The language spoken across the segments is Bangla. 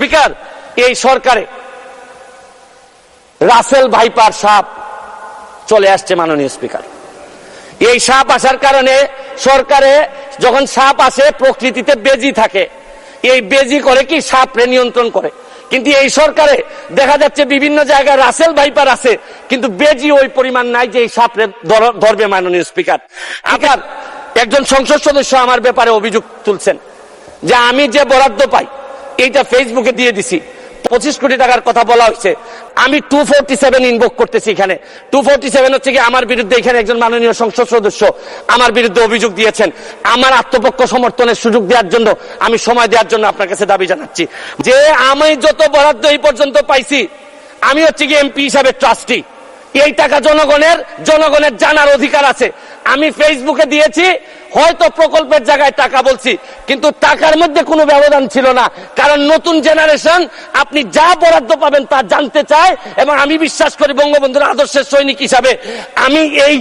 স্পিকার, এই সরকারে রাসেল ভাইপার সাপ চলে আসছে মাননীয় স্পিকার। এই সাপ আসার কারণে সরকারে যখন সাপ আসে প্রকৃতিতে বেজি থাকে, এই বেজি করে কি সাপরে নিয়ন্ত্রণ করে। কিন্তু এই সরকারে দেখা যাচ্ছে বিভিন্ন জায়গায় রাসেল ভাইপার আছে, কিন্তু বেজি ওই পরিমাণ নাই যে এই সাপরে ধরবে। মাননীয় স্পিকার, আবার একজন সংসদ সদস্য আমার ব্যাপারে অভিযোগ তুলছেন যে আমি যে বরাদ্দ পাই এইটা ফেসবুকে দিয়ে দিছি, 25 কোটি টাকার কথা বলা হয়েছে। আমি 247 ইনভোক করতেছি। এখানে 247 হচ্ছে কি আমার বিরুদ্ধে এখানে একজন মাননীয় সংসদ সদস্য আমার বিরুদ্ধে অভিযোগ দিয়েছেন। আমার আত্মপক্ষ সমর্থনের সুযোগ দেওয়ার জন্য, আমি সময় দেওয়ার জন্য আপনার কাছে দাবি জানাচ্ছি যে আমি যত বরাদ্দ এই পর্যন্ত পাইছি, আমি হচ্ছে কি এমপি হিসাবে ট্রাস্টি। এই টাকা জনগণের জানার অধিকার আছে। আমি ফেসবুকে দিয়েছি, হয়তো প্রকল্পের জায়গায় টাকা বলছি, কিন্তু টাকার মধ্যে কোনো ব্যবধান ছিল না। কারণ নতুন জেনারেশন আপনি যা বরাদ্দ পাবেন তা জানতে চায়, এবং আমি বিশ্বাস করি বঙ্গবন্ধুর আদর্শের সৈনিক হিসাবে আমি এই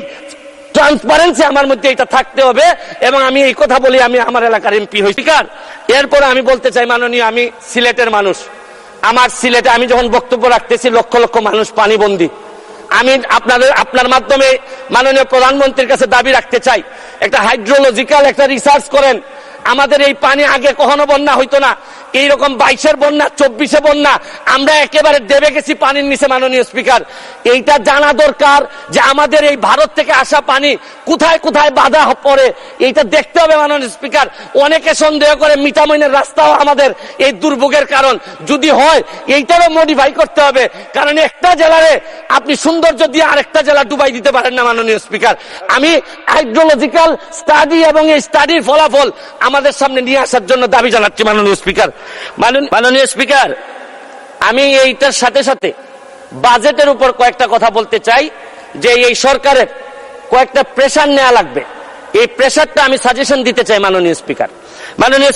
ট্রান্সপারেন্সি আমার মধ্যে এটা থাকতে হবে, এবং আমি এই কথা বলি আমি আমার এলাকার এমপি হই। এরপরে আমি বলতে চাই মাননীয়, আমি সিলেটের মানুষ। আমার সিলেটে আমি যখন বক্তব্য রাখতেছি লক্ষ লক্ষ মানুষ পানিবন্দী। আমি আপনার মাধ্যমে মাননীয় প্রধানমন্ত্রীর কাছে দাবি রাখতে চাই, একটা হাইড্রোলজিক্যাল একটা রিসার্চ করেন। আমাদের এই পানি আগে কখনো বন্যা হইতো না, এইরকম 22-এর বন্যা, 24-এ বন্যা, আমরা একেবারে দেবে গেছি পানির নিচে। মাননীয় স্পিকার, এইটা জানা দরকার যে আমাদের এই ভারত থেকে আসা পানি কোথায় কোথায় বাধা পড়ে, এইটা দেখতে হবে। মাননীয় স্পিকার, অনেকে সন্দেহ করে মিঠামইনের রাস্তাও আমাদের এই দুর্ভোগের কারণ। যদি হয় এইটারও মডিফাই করতে হবে, কারণ একটা জেলারে আপনি সৌন্দর্য দিয়ে আরেকটা জেলা ডুবাই দিতে পারেন না। মাননীয় স্পিকার, আমি হাইড্রোলজিক্যাল স্টাডি এবং এই স্টাডির ফলাফল আমাদের সামনে নিয়ে আসার জন্য দাবি জানাচ্ছি। মাননীয় স্পিকার, মাননীয় স্পিকার, আমি এইটার সাথে সাথে বাজেটের উপর কয়েকটা কথা বলতে চাই যে এই সরকারের কয়েকটা প্রেসার নেওয়া লাগবে। এই প্রেসারটা আমি সাজেশন দিতে চাই। মাননীয়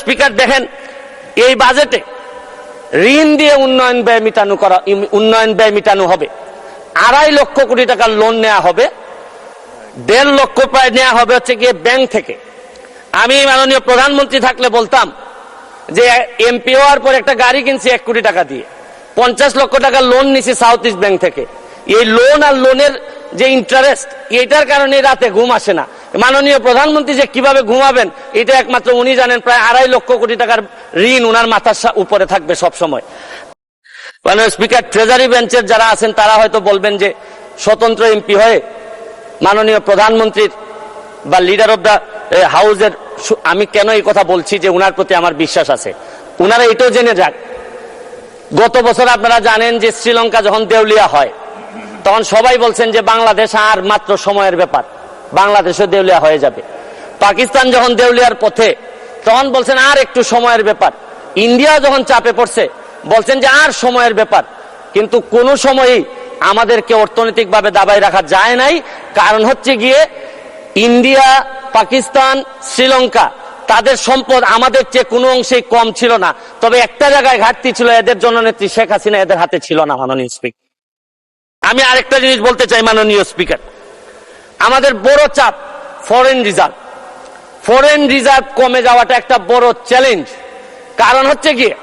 স্পিকার, দেখেন এই বাজেটে ঋণ দিয়ে উন্নয়ন ব্যয় মিটানো হবে। 2.5 লক্ষ কোটি টাকার লোন নেওয়া হবে, 1.5 লক্ষ প্রায় নেওয়া হবে হচ্ছে গিয়ে ব্যাংক থেকে। আমি মাননীয় প্রধানমন্ত্রী থাকলে বলতাম যে এমপি হওয়ার পর একটা গাড়ি কিনছি 1 কোটি টাকা দিয়ে, 50 লক্ষ টাকা লোন নিছি সাউথ ইস্ট ব্যাংক থেকে। এই লোন আর লোনের যে ইন্টারেস্ট, এটার কারণে রাতে ঘুম আসে না। মাননীয় প্রধানমন্ত্রী যে কিভাবে ঘুমাবেন এটা একমাত্র উনি জানেন। প্রায় 2.5 লক্ষ কোটি টাকার ঋণ উনার মাথার উপরে থাকবে সব সময়। মাননীয় স্পিকার, ট্রেজারি বেঞ্চের যারা আছেন তারা হয়তো বলবেন যে স্বতন্ত্র এমপি হয়ে মাননীয় প্রধানমন্ত্রীর বা লিডার অব দ্য হাউসের, আমি কেন এই কথা বলছি যে উনার প্রতি আমার বিশ্বাস আছে। উনারা এটাও জেনে যাক, গত বছর আপনারা জানেন যে শ্রীলঙ্কা যখন দেউলিয়া হয় তখন সবাই বলছেন যে বাংলাদেশ আর মাত্র সময়ের ব্যাপার, বাংলাদেশও দেউলিয়া হয়ে যাবে। পাকিস্তান যখন দেউলিয়ার পথে তখন বলছেন আর একটু সময়ের ব্যাপার। ইন্ডিয়া যখন চাপে পড়ছে বলছেন যে আর সময়ের ব্যাপার। কিন্তু কোনো সময়ই আমাদেরকে অর্থনৈতিকভাবে দাবায় রাখা যায় নাই। কারণ হচ্ছে গিয়ে ইন্ডিয়া, পাকিস্তান, শ্রীলঙ্কা তাদের সম্পদ আমাদের চেয়ে কোনো অংশেই কম ছিল না। তবে একটা জায়গায় ঘাটতি ছিল, এদের জননেত্রী শেখ হাসিনা এদের হাতে ছিল না। মাননীয় স্পিকার, আমি আরেকটা জিনিস বলতে চাই। মাননীয় স্পিকার, আমাদের বড় চাপ ফরেন রিজার্ভ কমে যাওয়াটা একটা বড় চ্যালেঞ্জ। কারণ হচ্ছে গিয়ে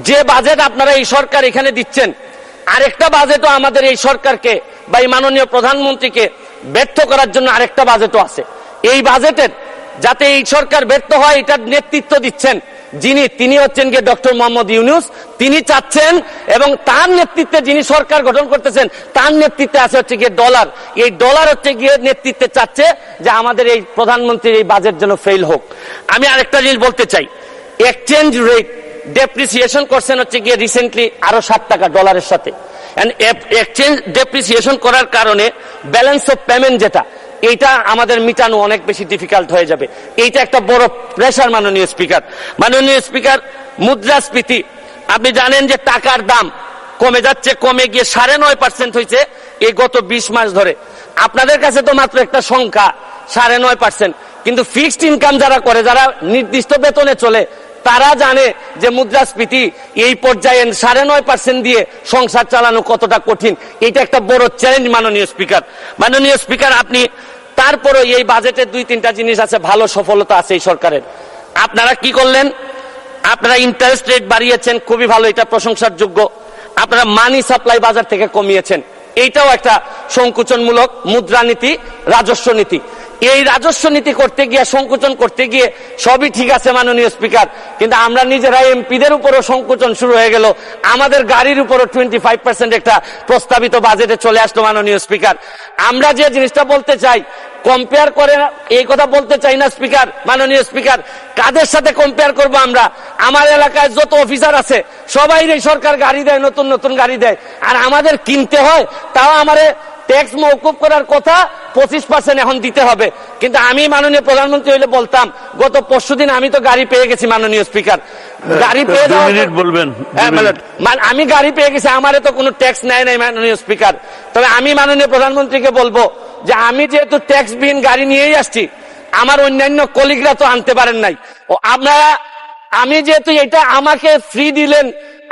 যে বাজেট আপনারা এই সরকার এখানে দিচ্ছেন, আরেকটা বাজেটও আমাদের এই সরকারকে বা এই মাননীয় প্রধানমন্ত্রীকে ব্যর্থ করার জন্য আরেকটা বাজেটও আছে। এই বাজেটের যাতে এই সরকার ব্যর্থ হয় এটার নেতৃত্ব দিচ্ছেন তিনি হচ্ছেন গিয়ে ডক্টর মোহাম্মদ ইউনূস। তিনি চাচ্ছেন এবং তার নেতৃত্বে যিনি সরকার গঠন করতেছেন তার নেতৃত্বে আছে হচ্ছে গিয়ে ডলার। এই ডলার হচ্ছে গিয়ে নেতৃত্বে চাচ্ছে যে আমাদের এই প্রধানমন্ত্রীর এই বাজেট যেন ফেল হোক। আমি আরেকটা জিনিস বলতে চাই, এক্সচেঞ্জ রেট ডেপ্রিসিয়েশন করছেন হচ্ছে গিয়ে রিসেন্টলি আরো 7 টাকা ডলারের সাথে। এক্সচেঞ্জ ডেপ্রিসিয়েশন করার কারণে ব্যালেন্স অফ পেমেন্ট যেটা, এইটা আমাদের মিটানো অনেক বেশি ডিফিকাল্ট হয়ে যাবে। এইটা একটা বড় প্রেসার। মাননীয় স্পিকার, মুদ্রাস্ফীতি আপনি জানেন যে টাকার দাম কমে যাচ্ছে, কমে গিয়ে 9.5% হয়েছে এই গত 20 মাস ধরে। আপনাদের কাছে তো মাত্র একটা সংখ্যা 9.5%, কিন্তু ফিক্সড ইনকাম যারা করে, যারা নির্দিষ্ট বেতনে চলে, তারা জানে যে মুদ্রাস্ফীতি এই পর্যায়ে 9.5% দিয়ে সংসার চালানো কতটা কঠিন। এটা একটা বড় চ্যালেঞ্জ। মাননীয় স্পিকার, আপনি তারপরে এই বাজেটের 2-3টা জিনিস আছে, ভালো সফলতা আছে এই সরকারের। আপনারা কি করলেন, আপনারা ইন্টারেস্ট রেট বাড়িয়েছেন, খুবই ভালো, এটা প্রশংসার যোগ্য। আপনারা মানি সাপ্লাই বাজার থেকে কমিয়েছেন, এইটাও একটা সংকুচনমূলক মুদ্রানীতি, রাজস্ব নীতি। এই রাজস্ব নীতি করতে গিয়ে, সংকুচন করতে গিয়ে সবই ঠিক আছে মাননীয় স্পিকার, কিন্তু আমরা নিজেরা এমপিদের উপরও সংকুচন শুরু হয়ে গেল, আমাদের গাড়ির উপরও 25% একটা প্রস্তাবিত বাজেটে চলে আসলো মাননীয় স্পিকার। আমরা যে জিনিসটা বলতে চাই, কম্পেয়ার করে এই কথা বলতে চাই না স্পিকার, মাননীয় স্পিকার, কাদের সাথে কম্পেয়ার করব আমরা? আমার এলাকায় যত অফিসার আছে সবাই সরকার গাড়ি দেয়, নতুন নতুন গাড়ি দেয়, আর আমাদের কিনতে হয়, তাও আমারে ট্যাক্স মওকুফ করার কথা 25% এখন দিতে হবে। কিন্তু আমি মাননীয় প্রধানমন্ত্রী হইলে বলতাম, গত পরশুদিন আমি তো গাড়ি পেয়ে গেছি মাননীয় স্পিকার, গাড়ি পেয়ে বলবেন, আমি গাড়ি পেয়ে গেছি, আমারে তো কোনো ট্যাক্স নেয় নাই মাননীয় স্পিকার। তবে আমি মাননীয় প্রধানমন্ত্রীকে বলবো যে আমি যেহেতু ট্যাক্স বিহীন গাড়ি নিয়েই আসছি, আমার অন্যান্য কলিগরা তো আনতে পারেন নাই, ও আপনারা, আমি যেহেতু এটা আমাকে ফ্রি দিলেন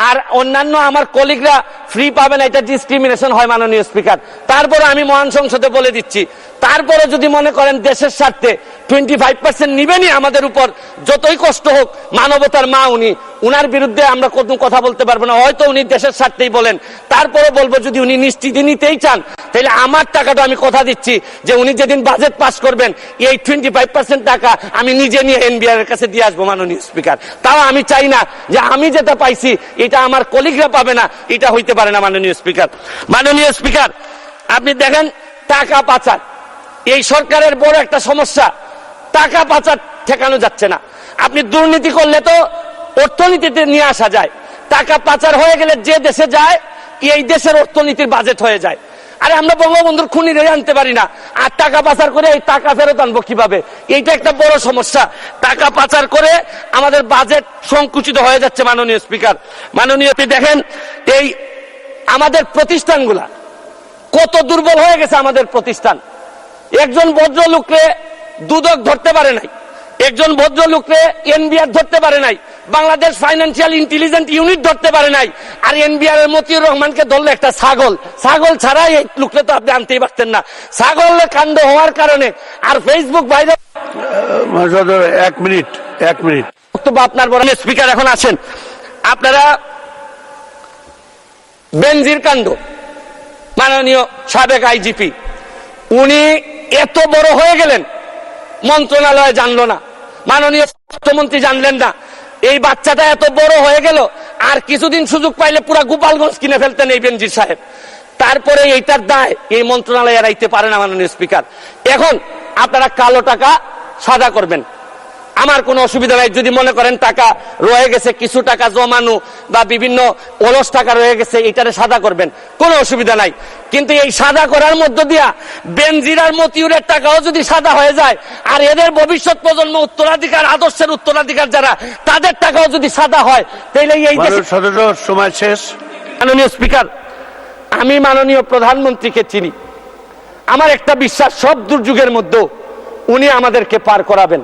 আর অন্যান্য আমার কলিগরা ফ্রি পাবেন, এটা ডিসক্রিমিনেশন হয় মাননীয় স্পিকার। তারপরে আমি মহান সংসদে বলে দিচ্ছি, তারপরে যদি মনে করেন দেশের স্বার্থে 25% নিবেনই আমাদের উপর, যতই কষ্ট হোক, মানবতার মা উনি, উনার বিরুদ্ধে আমরা কোনো কথা বলতে পারবো না, হয়তো উনি দেশের স্বার্থেই বলেন, তারপরে বলবো যদি উনি নিশ্চিতি নিতেই চান, তাহলে আমার টাকাটা আমি কথা দিচ্ছি যে উনি যেদিন বাজেট পাস করবেন, এই 25% টাকা আমি নিজে নিয়ে এনবিআর এর কাছে দিয়ে আসবো মাননীয় স্পিকার। তাও আমি চাই না যে আমি যেটা পাইছি এটা আমার কলিগরা পাবে না, এটা হইতে পারে না মাননীয় স্পিকার। মাননীয় স্পিকার, আপনি দেখেন টাকা পাচার এই সরকারের বড় একটা সমস্যা, টাকা পাচার ঠেকানো যাচ্ছে না। আপনি দুর্নীতি করলে তো অর্থনীতিতে নিয়ে আসা যায়, টাকা পাচার হয়ে গেলে যে দেশে যায় এই দেশের অর্থনীতির বাজেট হয়ে যায়। আরে আমরা বঙ্গবন্ধুর খুনিরে আনতে পারি না, আর টাকা পাচার করে এই টাকা ফেরত আনবো কিভাবে? এইটা একটা বড় সমস্যা। টাকা পাচার করে আমাদের বাজেট সংকুচিত হয়ে যাচ্ছে মাননীয় স্পিকার। মাননীয় দেখেন এই আমাদের প্রতিষ্ঠানগুলা কত দুর্বল হয়ে গেছে। আমাদের প্রতিষ্ঠান, একজন ভদ্রলোককে দুদক ধরতে পারে নাই, একজন ভদ্রলোককে এনবিআর ধরতে পারে নাই, বাংলাদেশ ফাইন্যান্সিয়াল ইন্টেলিজেন্স ইউনিট ধরতে পারে নাই, আর এনবিআর এর মতিউর রহমানকে ধরলে একটা ছাগল। ছাগল ছাড়া এই লোককে তো আপনি আনতেই পারতেন না। ছাগলের কাণ্ড হওয়ার কারণে আর ফেসবুক ভাইরাল। 1 মিনিট বক্তব্য আপনার বড় স্পিকার। এখন আছেন আপনারা বেনজির কাণ্ড, মাননীয় সাবেক আইজিপি, উনি এত বড় হয়ে গেলেন, মন্ত্রণালয় জানলো না, মাননীয় স্বাস্থ্যমন্ত্রী জানলেন না, এই বাচ্চাটা এত বড় হয়ে গেল, আর কিছুদিন সুযোগ পাইলে পুরা গোপালগঞ্জ কিনে ফেলতেন এই বেনজির সাহেব। তারপরে এইটার দায় এই মন্ত্রণালয় এড়াইতে পারে না মাননীয় স্পিকার। এখন আপনারা কালো টাকা সাদা করবেন, আমার কোনো অসুবিধা নাই। যদি মনে করেন টাকা রয়ে গেছে, কিছু টাকা জমানো বা বিভিন্ন অলস টাকা রয়ে গেছে, এটারে সাদা করবেন, কোনো অসুবিধা নাই। কিন্তু এই সাদা করার মধ্য দিয়া বেনজির আর মতিউরের টাকাও যদি সাদা হয়ে যায়, আর এদের ভবিষ্যৎ প্রজন্ম উত্তরাধিকার, আদর্শের উত্তরাধিকার যারা, তাদের টাকাও যদি সাদা হয়, তাহলে এই সময় শেষ। মাননীয় স্পিকার, আমি মাননীয় প্রধানমন্ত্রীকে চিনি, আমার একটা বিশ্বাস, সব দুর্যোগের মধ্যেও উনি আমাদেরকে পার করাবেন।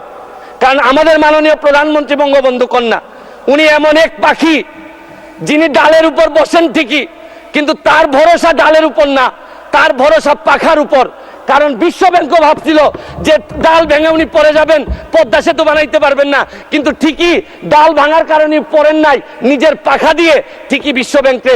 কারণ আমাদের মাননীয় প্রধানমন্ত্রী বঙ্গবন্ধু কন্যা, উনি এমন এক পাখি যিনি ডালের উপর বসেন ঠিকই, কিন্তু তার ভরসা ডালের উপর না, তার ভরসা পাখার উপর। কারণ বিশ্ব ব্যাংকও ভাবছিল যে ডাল ভেঙে উনি পড়ে যাবেন, পদ্মা সেতু বানাইতে পারবেন না, কিন্তু ঠিকই ডাল ভাঙার কারণে পড়েন নাই, নিজের পাখা দিয়ে ঠিকই বিশ্ব ব্যাংকে